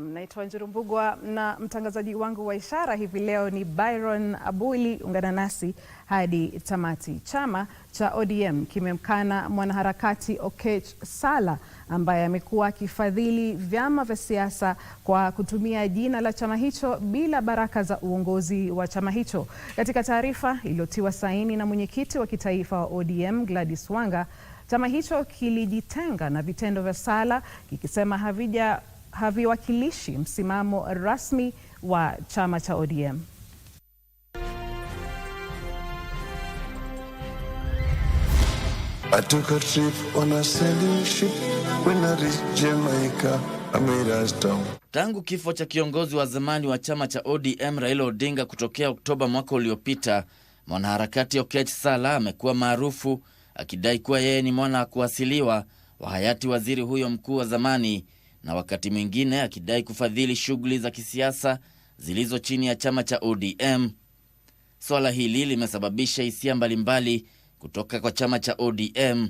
Naitwa Njiru Mbugua na mtangazaji wangu wa ishara hivi leo ni Byron Abuli. Ungana nasi hadi tamati. Chama cha ODM kimemkana mwanaharakati Okech Salla ambaye amekuwa akifadhili vyama vya siasa kwa kutumia jina la chama hicho bila baraka za uongozi wa chama hicho. Katika taarifa iliyotiwa saini na mwenyekiti wa kitaifa wa ODM Gladys Wanga, chama hicho kilijitenga na vitendo vya Salla kikisema haviwakilishi msimamo rasmi wa chama cha ODM. I took a trip on a sailing ship. When I reached Jamaica, I made us down. Tangu kifo cha kiongozi wa zamani wa chama cha ODM Raila Odinga kutokea Oktoba mwaka uliopita, mwanaharakati Okech Salla amekuwa maarufu akidai kuwa yeye ni mwana wa kuasiliwa wa hayati waziri huyo mkuu wa zamani, na wakati mwingine akidai kufadhili shughuli za kisiasa zilizo chini ya chama cha ODM. Swala hili limesababisha hisia mbalimbali kutoka kwa chama cha ODM.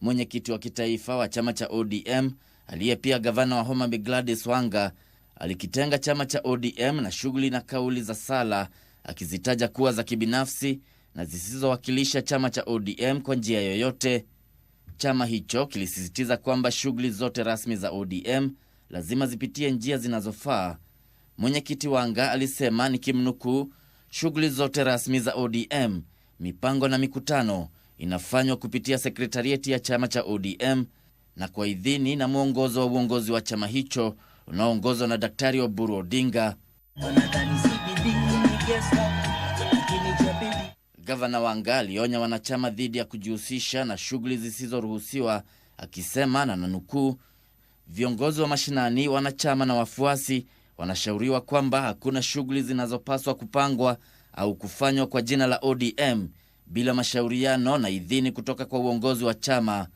Mwenyekiti wa kitaifa wa chama cha ODM aliye pia gavana wa Homa Bay Gladys Wanga alikitenga chama cha ODM na shughuli na kauli za Salla, akizitaja kuwa za kibinafsi na zisizowakilisha chama cha ODM kwa njia yoyote. Chama hicho kilisisitiza kwamba shughuli zote rasmi za ODM lazima zipitie njia zinazofaa. Mwenyekiti Wanga alisema, nikimnukuu, shughuli zote rasmi za ODM, mipango na mikutano inafanywa kupitia sekretarieti ya chama cha ODM na kwa idhini na mwongozo wa uongozi wa chama hicho unaoongozwa na Daktari Oburu Odinga. Gavana Wanga alionya wanachama dhidi ya kujihusisha na shughuli zisizoruhusiwa, akisema na nanukuu, viongozi wa mashinani, wanachama na wafuasi wanashauriwa kwamba hakuna shughuli zinazopaswa kupangwa au kufanywa kwa jina la ODM bila mashauriano na idhini kutoka kwa uongozi wa chama.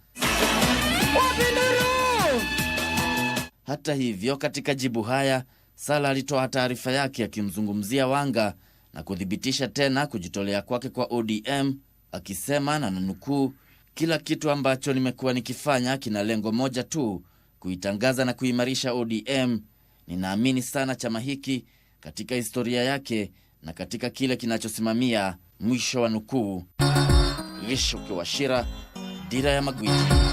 Hata hivyo, katika jibu haya, Salla alitoa taarifa yake akimzungumzia Wanga na kuthibitisha tena kujitolea kwake kwa ODM, akisema na nanukuu, kila kitu ambacho nimekuwa nikifanya kina lengo moja tu, kuitangaza na kuimarisha ODM. Ninaamini sana chama hiki katika historia yake na katika kile kinachosimamia, mwisho wa nukuu. Risho Kiwashira, Dira ya Magwiji.